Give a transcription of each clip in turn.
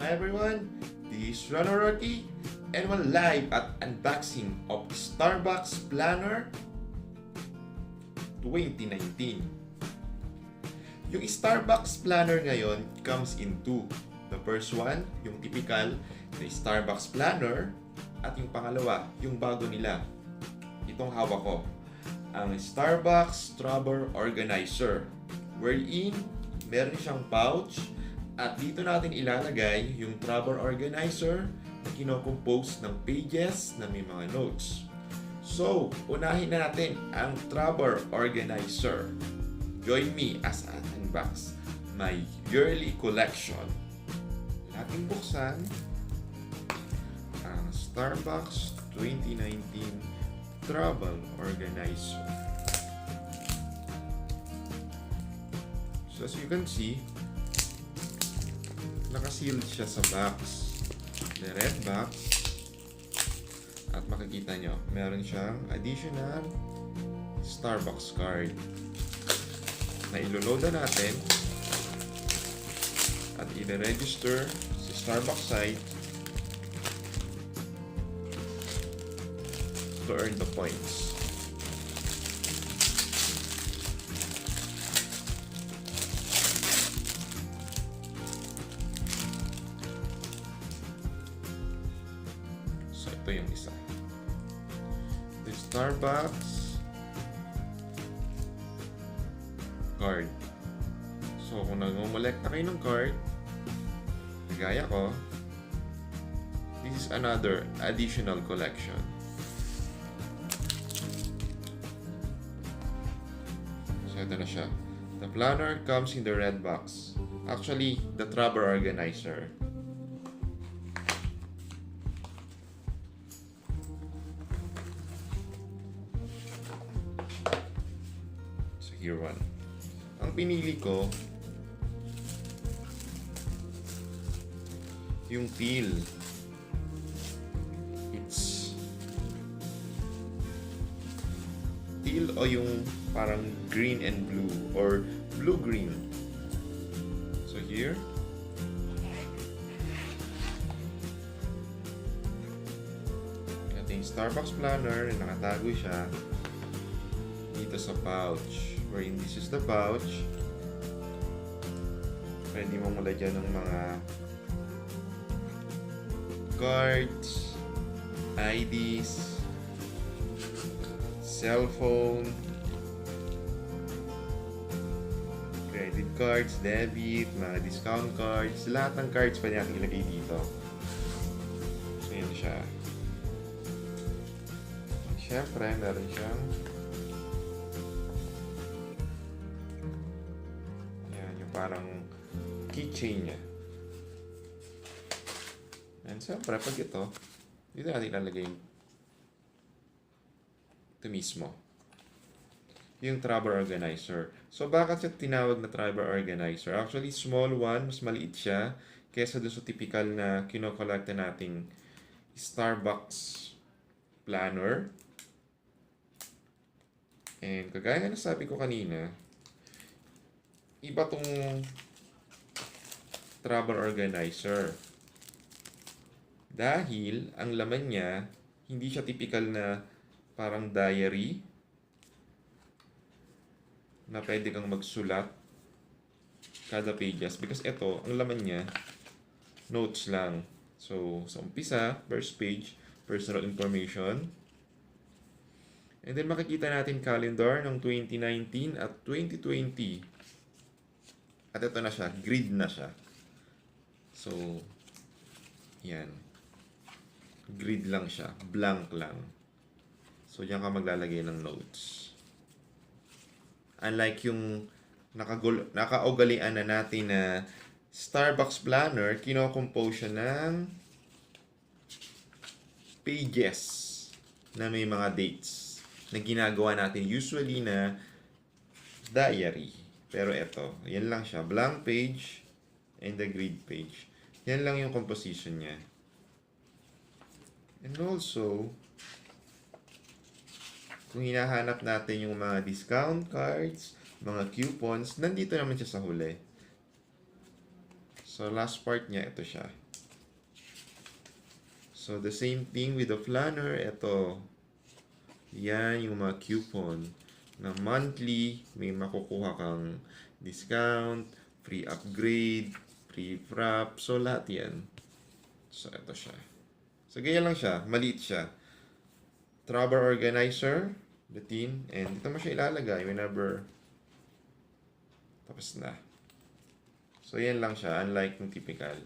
Hi everyone, this is Rocky and we're live at unboxing of Starbucks Planner 2019. Yung Starbucks Planner ngayon comes in two. The first one, yung typical na Starbucks Planner, at yung pangalawa, yung bago nila. Itong hawak ko, ang Starbucks Trouble Organizer, wherein meron siyang pouch at dito natin ilalagay yung Trouble Organizer na kinocompose ng pages na may mga notes. So, unahin natin ang Trouble Organizer. Join me as I unbox my yearly collection. Natin buksan ang Starbucks 2019 Trouble Organizer. So as you can see, nakasealed siya sa box. The red box. At makikita nyo, meron siyang additional Starbucks card na iloload natin at i-register sa Starbucks site to earn the points. So ito yung isa. The Starbucks card. So kung nagmumulekta kayo ng card, gaya ko, this is another additional collection. So ito na siya. The planner comes in the red box. Actually, the Trouble Organizer. So here one. Ang pinili ko, yung teal. It's teal o yung parang green and blue or blue-green. So here, ito yung Starbucks planner na nakatago siya dito sa pouch. Wherein this is the pouch. Pwede mo malagyan ng mga cards, IDs, cellphone, credit cards, debit, mga discount cards, lahat ng cards pwede natin ilagay dito. So yun siya. Siyempre, meron siyang yan, yung parang keychain niya. And siyempre, pag ito, dito natin ilalagay ito mismo. Yung Trouble Organizer. So, bakit siya tinawag na Trouble Organizer? Actually, small one, mas maliit siya kesa doon sa typical na kinokolekta nating Starbucks planner. And kagaya nga nasabi ko kanina, iba tong Trouble Organizer. Dahil ang laman niya, hindi siya typical na parang diary na pwede kang magsulat kada pages. Because ito, ang laman niya, notes lang. So, sa umpisa, first page, personal information. And then makikita natin calendar ng 2019 at 2020. At ito na siya, grid na siya. So, yan. Grid lang siya, blank lang. So, diyan ka maglalagay ng notes. Unlike yung nakaugalian na natin na Starbucks planner, kinocompose siya ng pages na may mga dates na ginagawa natin usually na diary. Pero ito, yan lang siya, blank page and the grid page. Yan lang yung composition niya. And also, kung hinahanap natin yung mga discount cards, mga coupons, nandito naman siya sa huli. So, last part niya, ito siya. So, the same thing with the planner. Ito, yan yung mga coupon na monthly may makukuha kang discount, free upgrade, free wrap. So, lahat yan. So, ito siya. So, ganyan lang siya. Maliit siya. Trouble organizer, the tin, and dito mo siya ilalagay whenever tapos na. So, yan lang siya. Unlike yung typical.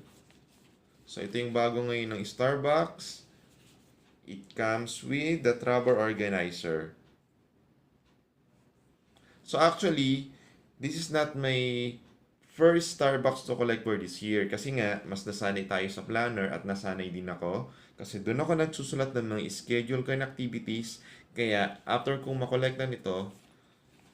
So, ito yung bago ngayon ng Starbucks. It comes with the trouble organizer. So, actually, this is not my first Starbucks to collect for this year. Kasi nga, mas nasanay tayo sa planner at nasanay din ako. Kasi doon ako nagsusulat ng mga schedule ko ng activities. Kaya, after kong makolect na nito,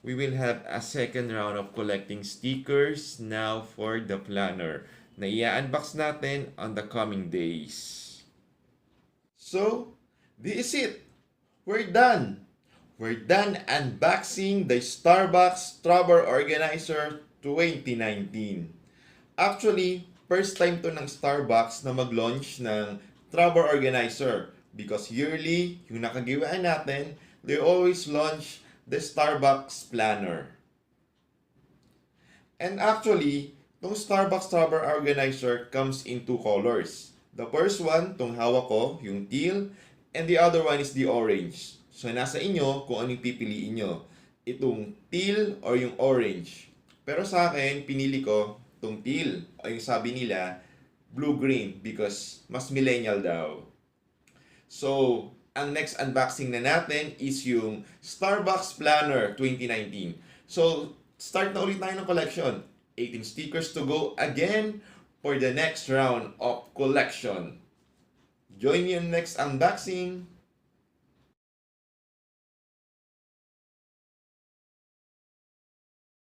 we will have a second round of collecting stickers now for the planner na i-unbox natin on the coming days. So, this is it. We're done. We're done unboxing the Starbucks Trouble Organizer 2019. Actually, first time to ng Starbucks na mag-launch ng Trouble Organizer because yearly, yung nakagiwaan natin, they always launch the Starbucks Planner. And actually, itong Starbucks Trouble Organizer comes in two colors. The first one, itong hawak ko, yung teal, and the other one is the orange. So, nasa inyo kung anong pipiliin nyo. Itong teal or yung orange. Pero sa akin, pinili ko itong teal. O yung sabi nila, blue-green because mas millennial daw. So, ang next unboxing na natin is yung Starbucks Planner 2019. So, start na ulit tayo ng collection. 18 stickers to go again for the next round of collection. Join me in next unboxing.